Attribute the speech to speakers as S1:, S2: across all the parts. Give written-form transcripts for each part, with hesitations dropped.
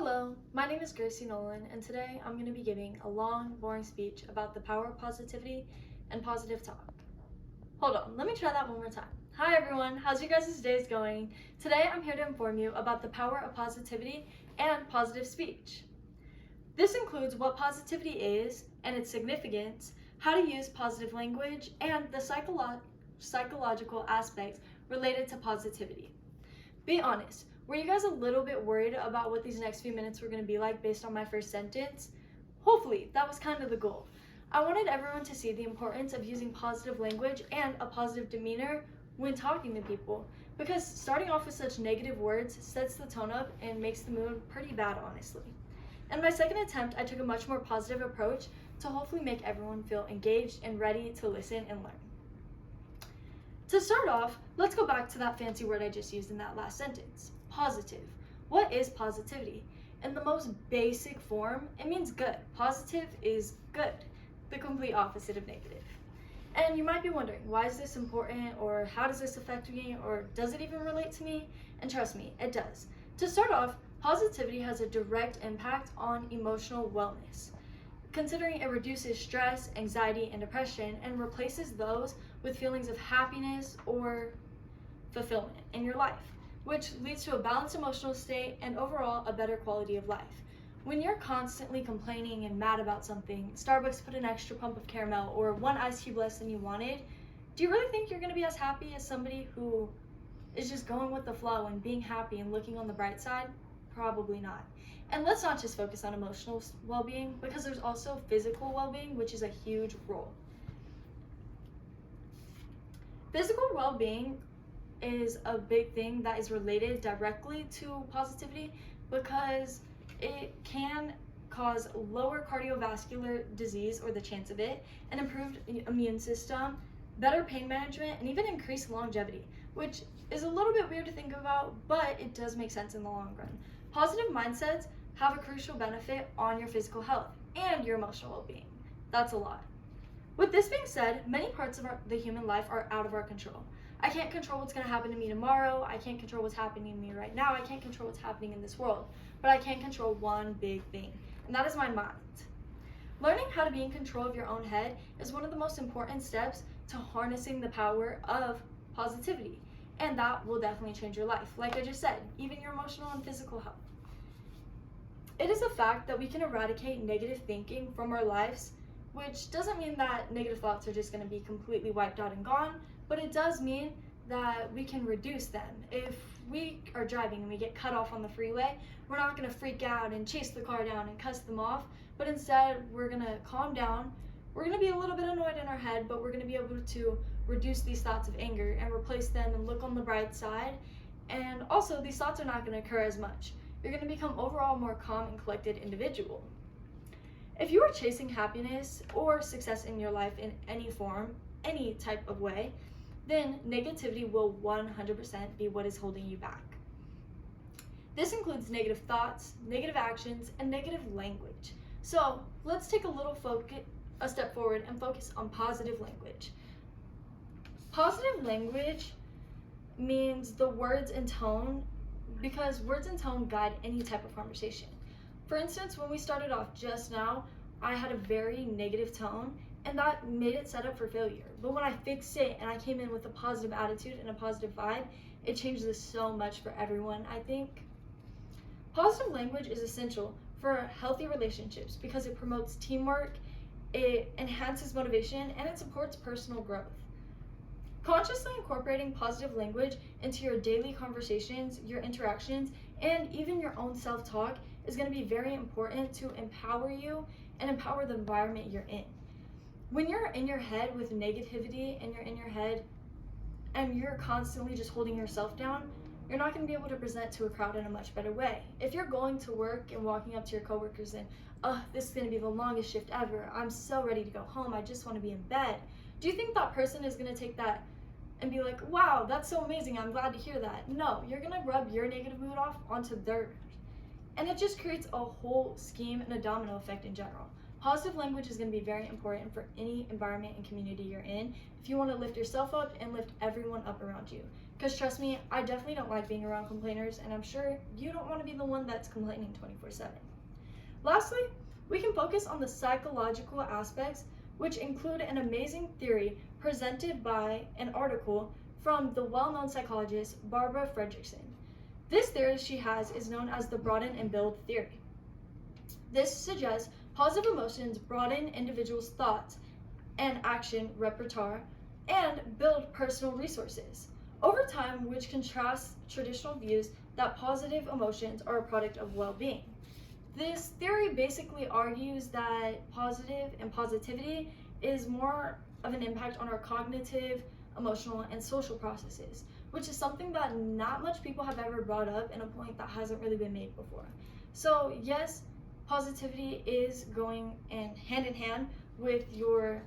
S1: Hello, my name is Gracie Nolan, and today I'm going to be giving a long, boring speech about the power of positivity and positive talk. Hold on, let me try that one more time. Hi everyone, how's you guys' days going? Today I'm here to inform you about the power of positivity and positive speech. This includes what positivity is and its significance, how to use positive language, and the psychological aspects related to positivity. Be honest, were you guys a little bit worried about what these next few minutes were going to be like based on my first sentence? Hopefully, that was kind of the goal. I wanted everyone to see the importance of using positive language and a positive demeanor when talking to people, because starting off with such negative words sets the tone up and makes the mood pretty bad, honestly. In my second attempt, I took a much more positive approach to hopefully make everyone feel engaged and ready to listen and learn. To start off, let's go back to that fancy word I just used in that last sentence, positive. What is positivity? In the most basic form, it means good. Positive is good, the complete opposite of negative. And you might be wondering, why is this important, or how does this affect me, or does it even relate to me? And trust me, it does. To start off, positivity has a direct impact on emotional wellness, considering it reduces stress, anxiety, and depression and replaces those with feelings of happiness or fulfillment in your life, which leads to a balanced emotional state and overall a better quality of life. When you're constantly complaining and mad about something, Starbucks put an extra pump of caramel or one ice cube less than you wanted, do you really think you're going to be as happy as somebody who is just going with the flow and being happy and looking on the bright side? Probably not. And let's not just focus on emotional well-being, because there's also physical well-being, which is a huge role. Physical well-being is a big thing that is related directly to positivity, because it can cause lower cardiovascular disease, or the chance of it, an improved immune system, better pain management, and even increased longevity, which is a little bit weird to think about, but it does make sense in the long run. Positive mindsets have a crucial benefit on your physical health and your emotional well-being. That's a lot. With this being said, many parts of the human life are out of our control. I can't control what's going to happen to me tomorrow. I can't control what's happening to me right now. I can't control what's happening in this world. But I can control one big thing, and that is my mind. Learning how to be in control of your own head is one of the most important steps to harnessing the power of positivity, and that will definitely change your life. Like I just said, even your emotional and physical health. It is a fact that we can eradicate negative thinking from our lives, which doesn't mean that negative thoughts are just going to be completely wiped out and gone, but it does mean that we can reduce them. If we are driving and we get cut off on the freeway, we're not going to freak out and chase the car down and cuss them off, but instead we're going to calm down. We're going to be a little bit annoyed in our head, but we're going to be able to reduce these thoughts of anger and replace them and look on the bright side. And also, these thoughts are not going to occur as much. You're going to become overall more calm and collected individual. If you are chasing happiness or success in your life in any form, any type of way, then negativity will 100% be what is holding you back. This includes negative thoughts, negative actions, and negative language. So let's take a step forward and focus on positive language. Positive language means the words and tone, because words and tone guide any type of conversation. For instance, when we started off just now, I had a very negative tone, and that made it set up for failure. But when I fixed it and I came in with a positive attitude and a positive vibe, it changed this so much for everyone, I think. Positive language is essential for healthy relationships because it promotes teamwork, it enhances motivation, and it supports personal growth. Consciously incorporating positive language into your daily conversations, your interactions, and even your own self-talk is going to be very important to empower you and empower the environment you're in. When you're in your head with negativity and you're in your head and you're constantly just holding yourself down, you're not going to be able to present to a crowd in a much better way. If you're going to work and walking up to your coworkers and, this is going to be the longest shift ever, I'm so ready to go home, I just want to be in bed, do you think that person is going to take that and be like, wow, that's so amazing, I'm glad to hear that? No, you're going to rub your negative mood off onto theirs. And it just creates a whole scheme and a domino effect in general. Positive language is going to be very important for any environment and community you're in if you want to lift yourself up and lift everyone up around you. Because trust me, I definitely don't like being around complainers, and I'm sure you don't want to be the one that's complaining 24/7. Lastly, we can focus on the psychological aspects, which include an amazing theory presented by an article from the well-known psychologist Barbara Fredrickson. This theory she has is known as the broaden and build theory. This suggests positive emotions broaden individuals' thoughts and action repertoire and build personal resources over time, which contrasts traditional views that positive emotions are a product of well-being. This theory basically argues that positive and positivity is more of an impact on our cognitive, emotional, and social processes, which is something that not much people have ever brought up and a point that hasn't really been made before. So yes, positivity is going hand in hand with your,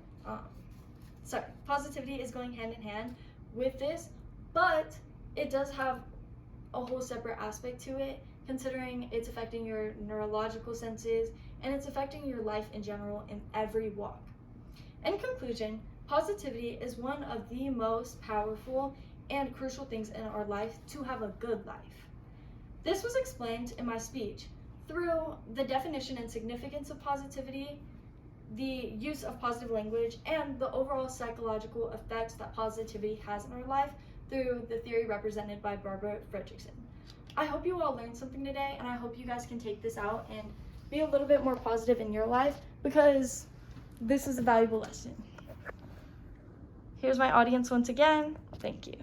S1: positivity is going hand in hand with this, but it does have a whole separate aspect to it, considering it's affecting your neurological senses and it's affecting your life in general in every walk. In conclusion, positivity is one of the most powerful and crucial things in our life to have a good life. This was explained in my speech through the definition and significance of positivity, the use of positive language, and the overall psychological effects that positivity has in our life through the theory represented by Barbara Fredrickson. I hope you all learned something today, and I hope you guys can take this out and be a little bit more positive in your life, because this is a valuable lesson. Here's my audience once again. Thank you.